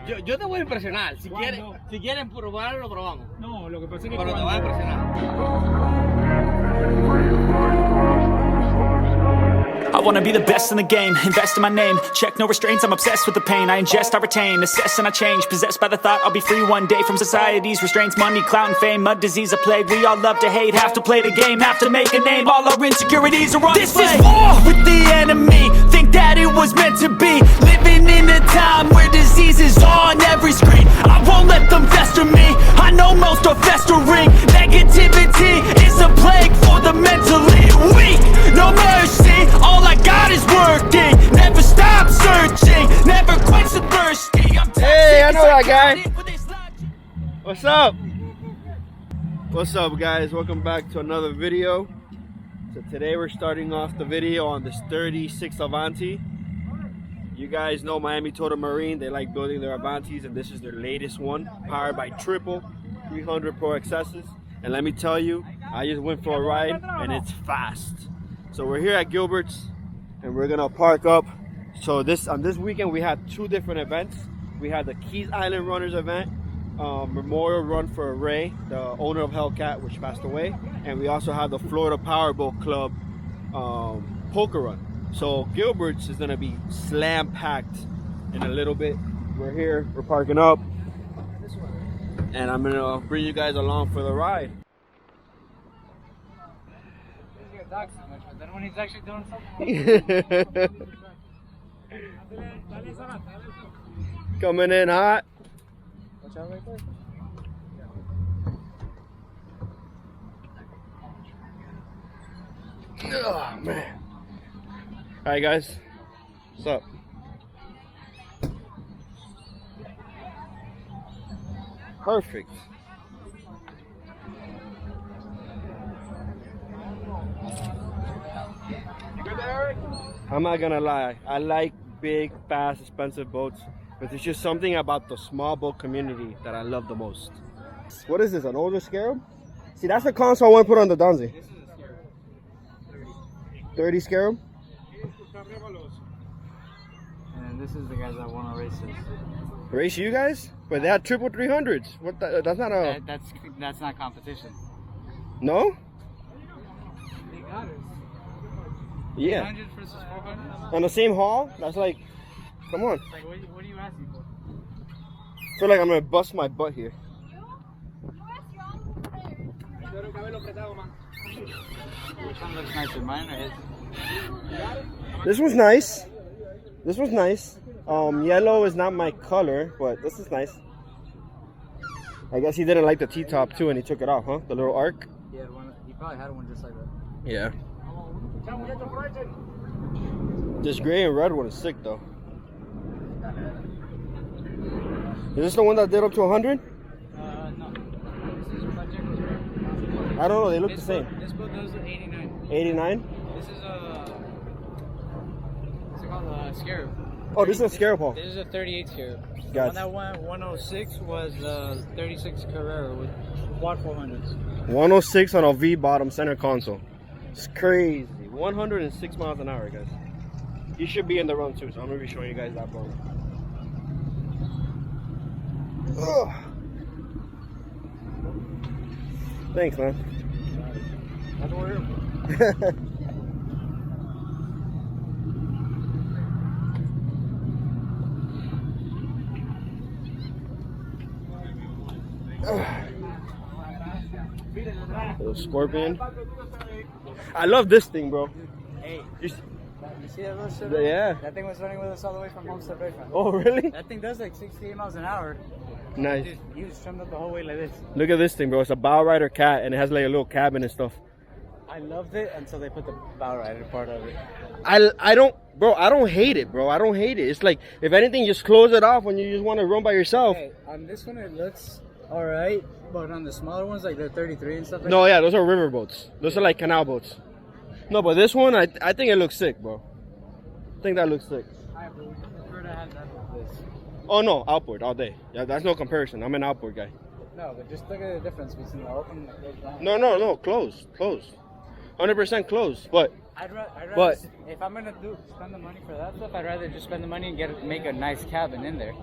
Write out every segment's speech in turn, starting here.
Yo te voy a impresionar. Si quieren probarlo, lo probamos. No, lo que pasa es que Pero te voy a impresionar. I wanna be the best in the game, invest in my name. Check no restraints, I'm obsessed with the pain. I ingest, I retain, assess and I change. Possessed by the thought I'll be free one day from society's restraints. Money, clout and fame, a disease, a plague. We all love to hate, have to play the game, have to make a name. All our insecurities are on display. This is war with the enemy, think that it was meant to be. Living in a time where disease is on every screen. I won't let them fester me, I know most are festering. Negativity is a plague for the mentally weak. No mercy, all I got is working. Never stop searching, never quench the thirsty. Hey, I know that guy. What's up? What's up, guys? Welcome back to another video. So today we're starting off the video on this 36 Avanti. You guys know Miami Total Marine, they like building their Avantis, and this is their latest one, powered by triple 300 Pro XS's. And let me tell you, I just went for a ride and it's fast. So we're here at Gilbert's and we're gonna park up. So on this weekend we had two different events. We had the Keys Island Runners event, memorial run for Ray, the owner of Hellcat, which passed away, and we also have the Florida Powerboat Club poker run. So Gilbert's is gonna be slam packed in a little bit. We're here, we're parking up, and I'm gonna bring you guys along for the ride. talk so much, but then when he's actually doing something. Coming in hot. Watch out right there. Oh man. Alright guys. What's up? Perfect. I'm not gonna lie, I like big, fast, expensive boats, but there's just something about the small boat community that I love the most. What is this, an older Scarab? See, that's the console I want to put on the Donzi. This is a Scarab. 30 Scarab? And this is the guys that want to race this. Race you guys? But they had triple 300s. What? That's not a... That's not competition. No? They got it. Yeah. 300 versus 400? On the same haul? That's like, come on. Like, what are you asking for? I feel like I'm gonna bust my butt here. Which one looks nicer, mine or his? This was nice. This was nice. Yellow is not my color, but this is nice. I guess he didn't like the T-top too and he took it off, huh? The little arc? Yeah, he probably had one just like that. Yeah. This gray and red one is sick though. Is this the one that did up to 100? No. This is Project. I don't know, they look the same. This boat does 89. 89? This is what's it called? Scarab. Oh, this is a Scarab haul. This is a 38 Scarab. Gotcha. The one that went 106 was 36 Carrera with quad 400s. 106 on a V bottom center console. It's crazy. 106 miles an hour, guys. You should be in the run too, so I'm gonna be showing you guys that boat. Ugh. Thanks, man. That's what we're here for. Little Scorpion. I love this thing, bro. Hey, You see that little shit? Yeah. That thing was running with us all the way from Homestead Bay. Oh, really? That thing does like 68 miles an hour. Nice. He was trimmed up the whole way like this. Look at this thing, bro. It's a bow rider cat, and it has like a little cabin and stuff. I loved it until they put the bow rider part of it. I don't hate it, bro. I don't hate it. It's like, if anything, just close it off when you just want to run by yourself. Hey, on this one it looks alright, but on the smaller ones, like the 33 and stuff like No, yeah, those are river boats. Those are like canal boats. No, but this one, I think it looks sick, bro. I think that looks sick. I prefer to have that like this. Oh no, outboard all day. Yeah, that's no comparison. I'm an outboard guy. No, but just look at the difference between the open and the closed down. No, closed. 100% closed. But I'd rather But- if I'm gonna spend the money for that stuff, I'd rather just spend the money and make a nice cabin in there.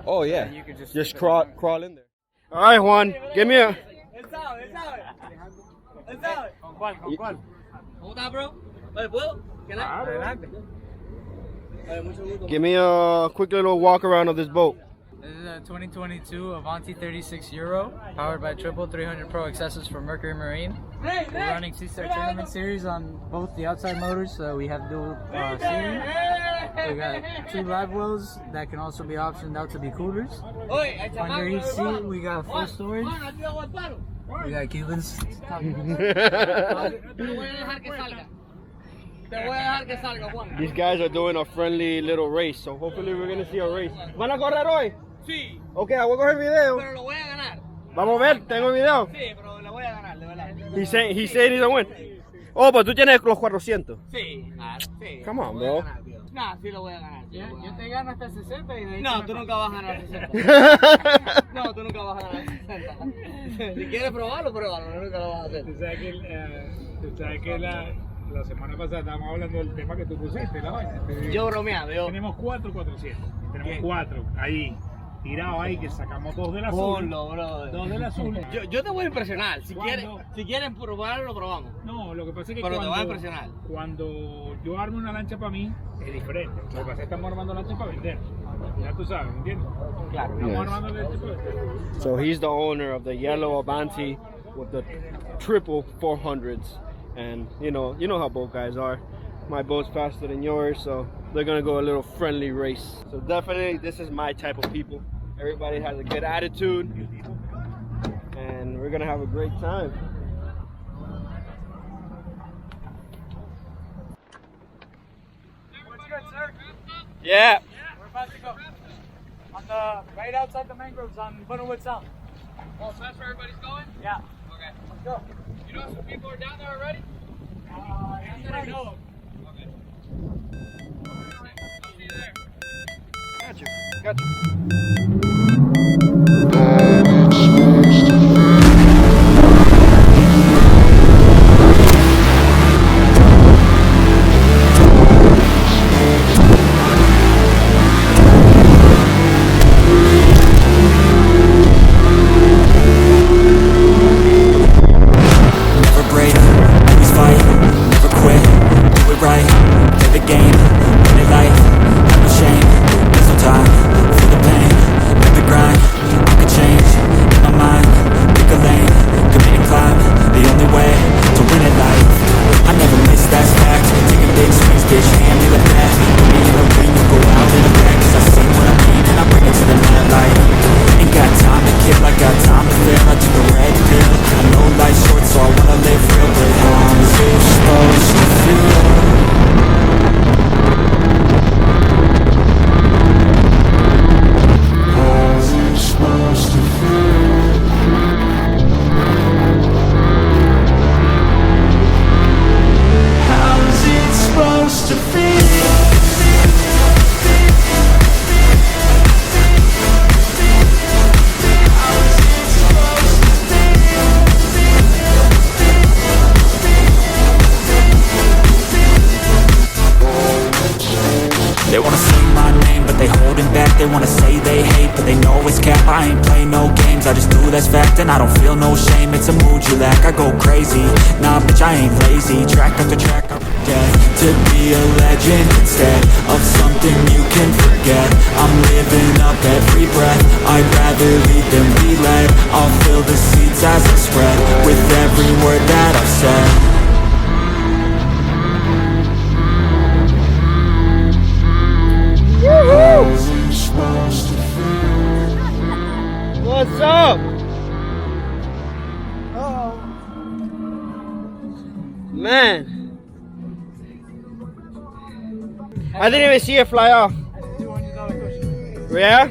Oh yeah. And you could Just crawl in there. All right, Juan. Give me a. ¿Con cuál? ¿Con cuál? ¿Cómo estás, bro? Oye, ¿puedo? Adelante. Give me a quick little walk around of this boat. This is a 2022 Avanti 36 Euro, powered by triple 300 Pro accessories from Mercury Marine. We're running Sea-Star Tournament Series on both the outside motors, so we have dual seating. We got 2 live wells that can also be optioned out to be coolers. Under each seat, we got full storage. We got Cubans. These guys are doing a friendly little race, so hopefully we're gonna see a race. ¿Van a correr hoy? Sí, Okay, voy a coger video. pero lo voy a ganar. Vamos a ver, tengo video. Sí, pero lo voy a ganar, de verdad. He said he's gonna win. Oh, pero tú tienes los 400. Sí, sí. Come on, lo voy a bro. ganar, tío. No, sí lo voy a ganar. Sí, lo voy a Yo ganar. te gano hasta 60 y de ahí No, tú nunca vas a ganar 60. No, tú nunca vas a ganar 60. Si quieres probarlo, pruébalo, nunca lo vas a hacer. Tú sabes que la semana pasada estábamos hablando del tema que tú pusiste, la vaina. Yo bromeando, yo. Tenemos 400. Tenemos 4 ahí, tirados ahí, que sacamos 2 del azul. Ponlo, brother. 2 del azul. Yo te voy a impresionar. Si ¿Cuándo? quieren probarlo, lo probamos. No, lo que pasa es que Pero te va a impresionar. cuando yo armo una lancha para mí, es diferente. Lo que pasa es que estamos armando lancha para vender. Ya tú sabes, ¿me entiendes? Claro. Estamos Yes. armando lancha para vender. So he's the owner of the yellow Avanti with the triple 400s, and you know how boat guys are. My boat's faster than yours, so they're gonna go a little friendly race. So definitely, this is my type of people. Everybody has a good attitude, and we're gonna have a great time. What's good, sir? Yeah. We're about to go. On the right outside the mangroves on Bunnelwood Sound. Oh, so that's where everybody's going? Yeah. Okay. Let's go. You know some people are down there already? That's what I know of. Okay. I'll see you there. Got you. Never break, always fight, never quit, do it right, play the game, win it life, have no shame, there's no time, feel the pain, live the grind, I could change, in my mind, pick a lane, commit and climb, the only way to win it life, I never miss, that's fact, taking big swings, bitch, hand me the bat, put me in the ring, and go out in the back, cause I see what I mean, and I bring it to the mad light, ain't got time to kill, I got time to feel, I took a red pill, I know life's short, so I wanna live real, but how's it supposed to feel? How's it supposed to feel? How's it supposed to feel? They wanna say my name, but they holding back. They wanna say they hate, but they know it's cap. I ain't play no games, I just do that's fact. And I don't feel no shame, it's a mood you lack. I go crazy, nah bitch I ain't lazy. Track after track, I forget to be a legend instead of something you can forget. I'm living up every breath, I'd rather lead than be led. I'll fill the seats as I spread, with every word that I've said. How's it supposed to feel? What's up? Man, I didn't even see it fly off. $200 cushion. Yeah?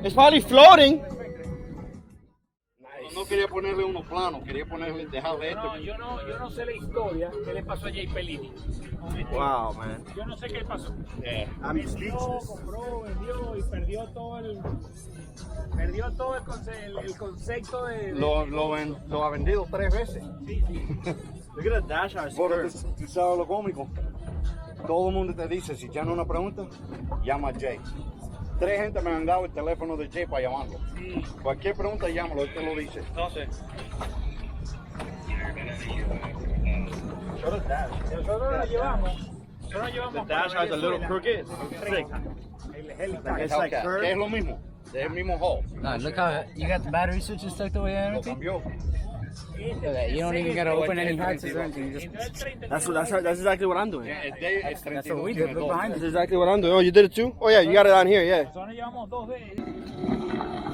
It's probably floating. No quería ponerle uno plano, quería ponerle, dejarle este. No, yo no sé la historia que le pasó a Jay Pelini. Wow, man. Yo no sé qué pasó. I'm Vendió, compró, vendió y perdió todo el concepto de... Lo ha vendido 3 veces. Sí. Look at the dash on his Por skirt. tú sabes lo cómico. todo el mundo te dice, si tiene una pregunta, llama a Jay. 3 gente me han dado el teléfono de Jay para llamarlo. Cualquier pregunta, llámalo, él te lo dice. Entonces, nosotros lo llevamos. The dash has a little crooked. Sick. It's like Que curved. es lo mismo, es el mismo hole. No, look how you got the battery switches tucked away and Lo everything. cambió. Look at that. You don't even gotta open any hatches or anything. You just, That's exactly what I'm doing. that's what we did. Look behind That's us. exactly what I'm doing. Oh, you did it too? Oh yeah, you got it on here, yeah. Nosotros llevamos 2 de ellos.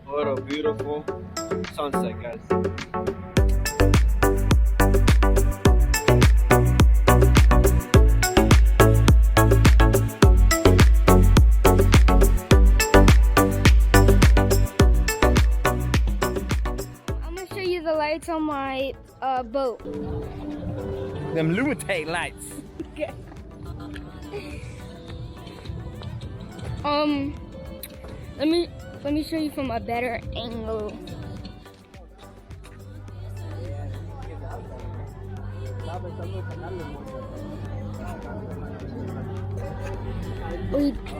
What a beautiful sunset, guys. I'm gonna show you the lights on my boat. Them lumitate lights. Let me show you from a better angle.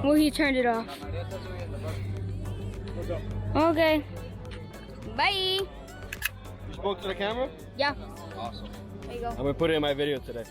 Well, he turned it off. Okay. Bye. You spoke to the camera? Yeah. Awesome. There you go. I'm gonna put it in my video today.